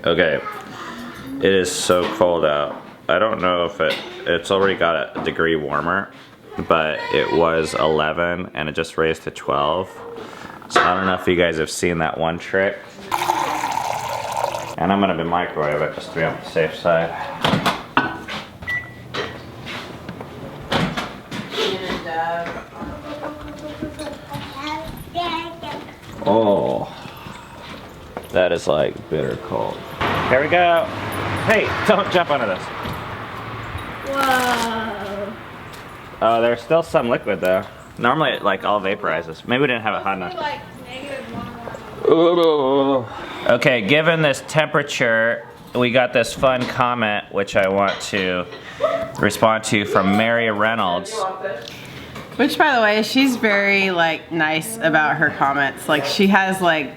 Okay, it is so cold out. I don't know if it's already got a degree warmer, but it was 11 and it just raised to 12. So I don't know if you guys have seen that one trick. And I'm gonna be microwave it just to be on the safe side. Oh, that is like bitter cold. Here we go. Hey, don't jump onto this. Whoa. Oh, there's still some liquid though. Normally it like all vaporizes. Maybe we didn't have it hot enough. Like -1. Okay, given this temperature, we got this fun comment which I want to respond to from Mary Reynolds. Which, by the way, she's very like nice about her comments. Like she has like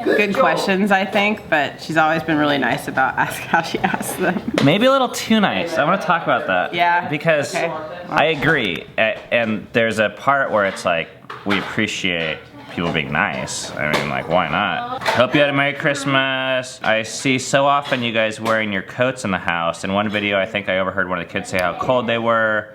good questions, I think, but she's always been really nice about how she asks them. Maybe a little too nice. I want to talk about that. Yeah. Because okay. I agree, and there's a part where it's like we appreciate people being nice. I mean, like, why not? Hope you had a Merry Christmas. I see so often you guys wearing your coats in the house. In one video, I think I overheard one of the kids say how cold they were.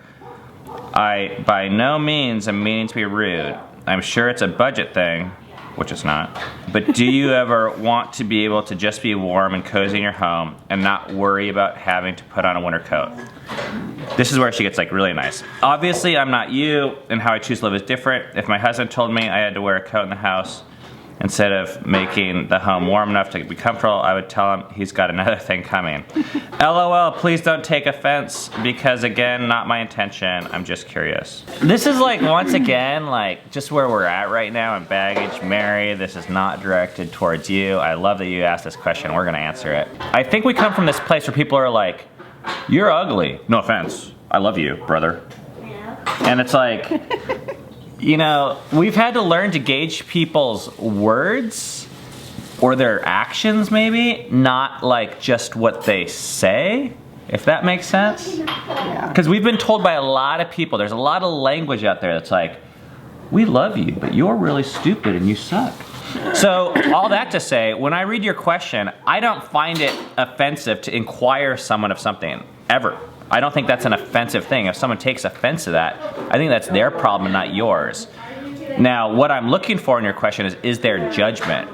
I, by no means, am meaning to be rude. I'm sure it's a budget thing, which it's not. But do you ever want to be able to just be warm and cozy in your home and not worry about having to put on a winter coat? This is where she gets like really nice. Obviously, I'm not you, and how I choose to live is different. If my husband told me I had to wear a coat in the house, instead of making the home warm enough to be comfortable, I would tell him he's got another thing coming. LOL, please don't take offense, because again, not my intention, I'm just curious. This is like, once again, like just where we're at right now in baggage. Mary, this is not directed towards you. I love that you asked this question, we're gonna answer it. I think we come from this place where people are like, you're ugly. No offense, I love you, brother. And it's like, you know, we've had to learn to gauge people's words or their actions maybe, not like just what they say, if that makes sense. Yeah. Because we've been told by a lot of people, there's a lot of language out there that's like, we love you, but you're really stupid and you suck. So all that to say, when I read your question, I don't find it offensive to inquire someone of something, ever. I don't think that's an offensive thing. If someone takes offense to that, I think that's their problem, not yours. Now, what I'm looking for in your question is there judgment?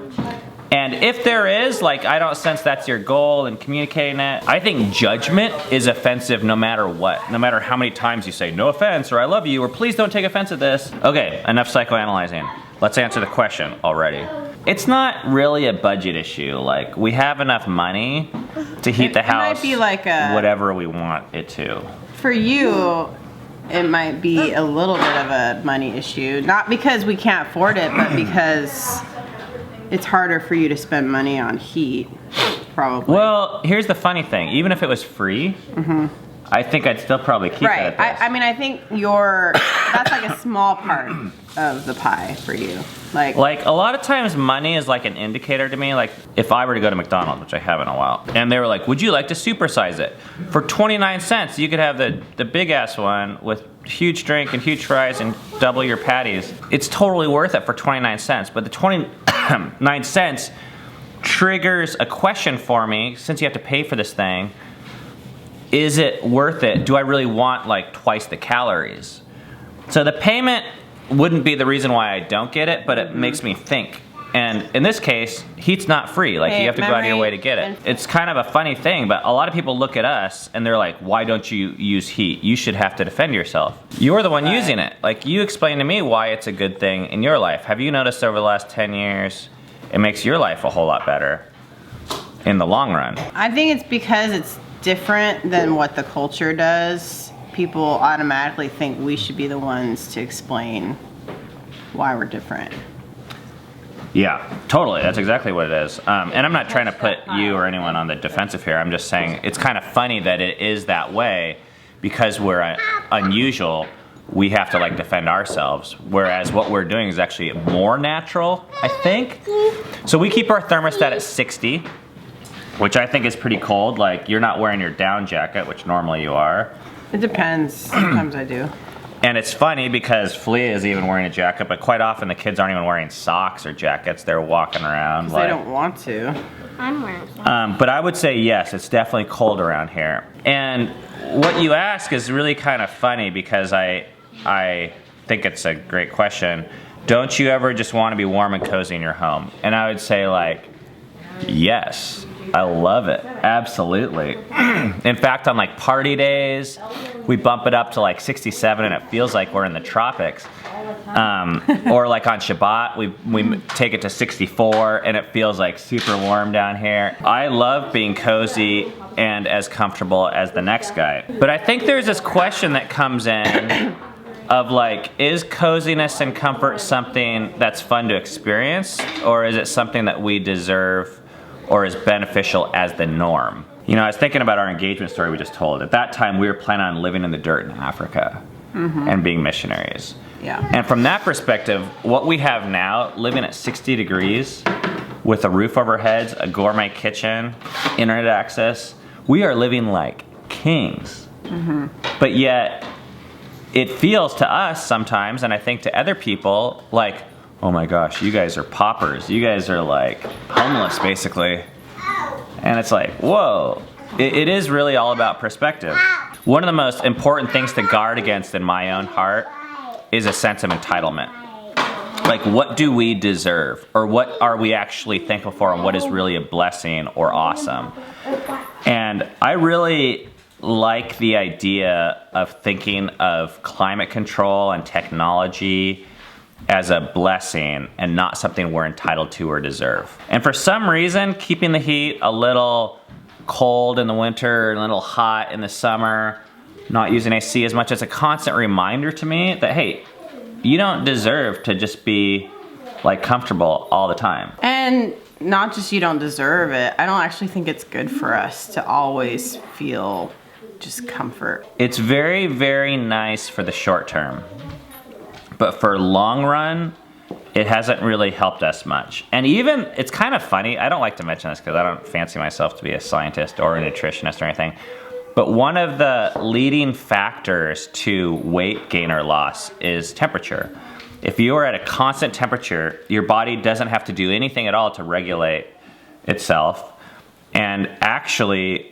And if there is, like, I don't sense that's your goal in communicating it. I think judgment is offensive no matter what. No matter how many times you say, no offense, or I love you, or please don't take offense at this. Okay, enough psychoanalyzing. Let's answer the question already. It's not really a budget issue. Like, we have enough money to heat the house, it might be like whatever we want it to. For you, it might be a little bit of a money issue. Not because we can't afford it, but because it's harder for you to spend money on heat, probably. Well, here's the funny thing. Even if it was free, I think I'd still probably keep it at this. I mean, I think that's like a small part of the pie for you. Like a lot of times money is like an indicator to me. Like if I were to go to McDonald's, which I haven't in a while, and they were like, would you like to supersize it? For 29 cents, you could have the big ass one with huge drink and huge fries and double your patties. It's totally worth it for 29 cents. But the 29 cents triggers a question for me, since you have to pay for this thing. Is it worth it? Do I really want like twice the calories? So the payment wouldn't be the reason why I don't get it, but it makes me think. And in this case, heat's not free. Like, you have to go out of your way to get it. It's kind of a funny thing, but a lot of people look at us and they're like, why don't you use heat? You should have to defend yourself. You're the one using it. Like, you explain to me why it's a good thing in your life. Have you noticed over the last 10 years, it makes your life a whole lot better in the long run? I think it's because it's different than what the culture does. People automatically think we should be the ones to explain why we're different. Yeah, totally. That's exactly what it is. And I'm not trying to put you or anyone on the defensive here. I'm just saying it's kind of funny that it is that way because we're unusual. We have to like defend ourselves, whereas what we're doing is actually more natural, I think. So we keep our thermostat at 60, which I think is pretty cold. Like, you're not wearing your down jacket, which normally you are. It depends. Sometimes I do. And it's funny because Filia is even wearing a jacket, but quite often the kids aren't even wearing socks or jackets. They're walking around like... They don't want to. I'm wearing socks. But I would say yes, it's definitely cold around here. And what you ask is really kind of funny because I think it's a great question. Don't you ever just want to be warm and cozy in your home? And I would say like, yes. I love it, absolutely. In fact, on like party days, we bump it up to like 67 and it feels like we're in the tropics. Or like on Shabbat, we take it to 64 and it feels like super warm down here. I love being cozy and as comfortable as the next guy. But I think there's this question that comes in of like, is coziness and comfort something that's fun to experience, or is it something that we deserve or is beneficial as the norm? You know, I was thinking about our engagement story we just told. At that time, we were planning on living in the dirt in Africa and being missionaries. Yeah. And from that perspective, what we have now, living at 60 degrees with a roof over our heads, a gourmet kitchen, internet access, we are living like kings. But yet, it feels to us sometimes, and I think to other people, like, oh my gosh, you guys are paupers. You guys are like homeless, basically. And it's like, whoa. It is really all about perspective. One of the most important things to guard against in my own heart is a sense of entitlement. Like, what do we deserve? Or what are we actually thankful for, and what is really a blessing or awesome? And I really like the idea of thinking of climate control and technology as a blessing and not something we're entitled to or deserve. And for some reason, keeping the heat a little cold in the winter, a little hot in the summer, not using AC as much, as a constant reminder to me that, hey, you don't deserve to just be like comfortable all the time. And not just you don't deserve it, I don't actually think it's good for us to always feel just comfort. It's very, very nice for the short term. But for long run, it hasn't really helped us much. And even, it's kind of funny, I don't like to mention this because I don't fancy myself to be a scientist or a nutritionist or anything, but one of the leading factors to weight gain or loss is temperature. If you are at a constant temperature, your body doesn't have to do anything at all to regulate itself. And actually,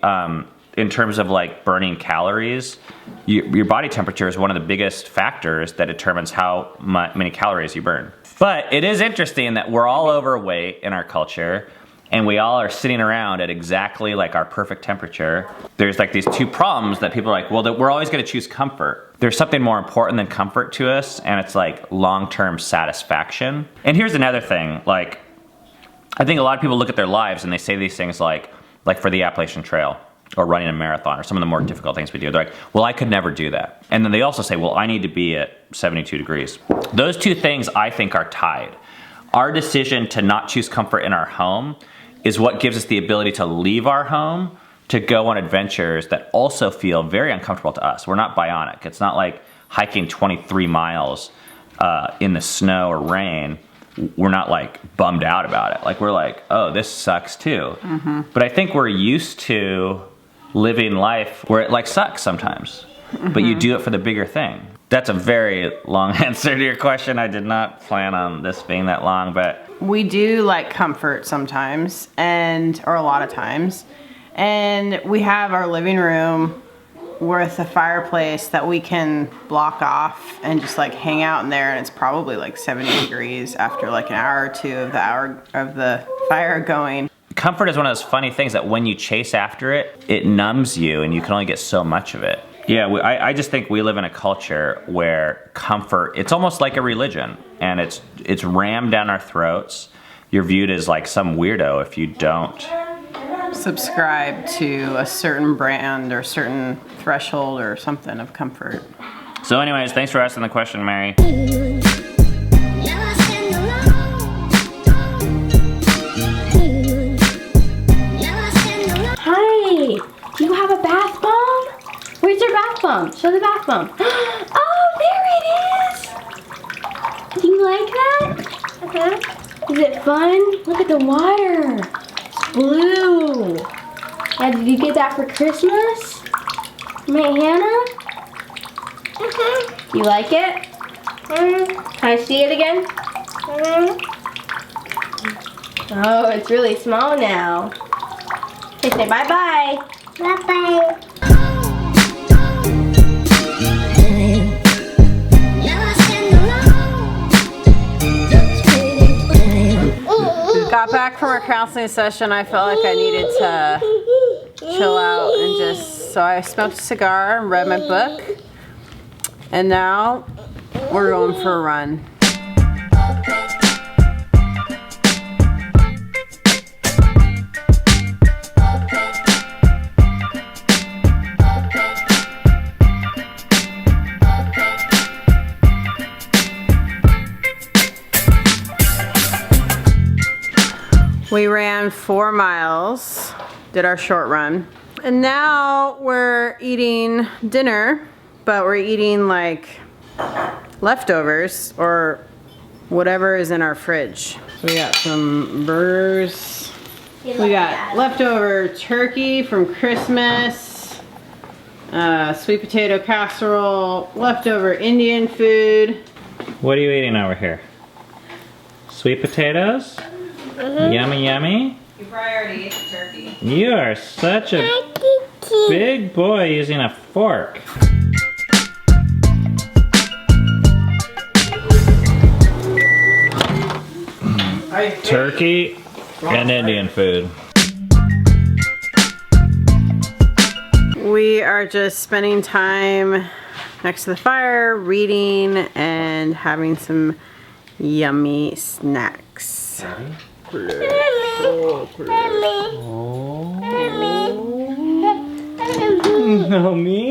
in terms of like burning calories, your body temperature is one of the biggest factors that determines how many calories you burn. But it is interesting that we're all overweight in our culture, and we all are sitting around at exactly like our perfect temperature. There's like these two problems that people are like, well, we're always gonna choose comfort. There's something more important than comfort to us, and it's like long-term satisfaction. And here's another thing, like, I think a lot of people look at their lives and they say these things like for the Appalachian Trail, or running a marathon, or some of the more difficult things we do. They're like, well, I could never do that. And then they also say, well, I need to be at 72 degrees. Those two things I think are tied. Our decision to not choose comfort in our home is what gives us the ability to leave our home to go on adventures that also feel very uncomfortable to us. We're not bionic. It's not like hiking 23 miles in the snow or rain. We're not like bummed out about it. Like, we're like, oh, this sucks too. But I think we're used to living life where it like sucks sometimes, but you do it for the bigger thing. That's a very long answer to your question. I did not plan on this being that long, but We do like comfort sometimes, or a lot of times. And we have our living room with a fireplace that we can block off and just like hang out in there, and it's probably like 70 degrees after like an hour or two of the fire going. comfort is one of those funny things that when you chase after it, it numbs you and you can only get so much of it. Yeah, I just think we live in a culture where comfort, it's almost like a religion, and it's rammed down our throats. You're viewed as like some weirdo if you don't subscribe to a certain brand or certain threshold or something of comfort. So anyways, thanks for asking the question, Mary. Hi, do you have a bath bomb? Where's your bath bomb? Show the bath bomb. Oh, there it is. Do you like that? Is it fun? Look at the water. It's blue. Yeah, did you get that for Christmas? From Aunt Hannah? You like it? Can I see it again? Oh, it's really small now. Okay, say bye-bye. Bye-bye. Got back from our counseling session. I felt like I needed to chill out and so I smoked a cigar and read my book. And now we're going for a run. We ran 4 miles, did our short run, and now we're eating dinner, but we're eating like leftovers or whatever is in our fridge. So we got some burgers. We got leftover turkey from Christmas, sweet potato casserole, leftover Indian food. What are you eating over here? Sweet potatoes? Yummy, yummy. You probably already ate the turkey. You are such a big boy using a fork. Turkey and Indian food. We are just spending time next to the fire, reading and having some yummy snacks. No, me.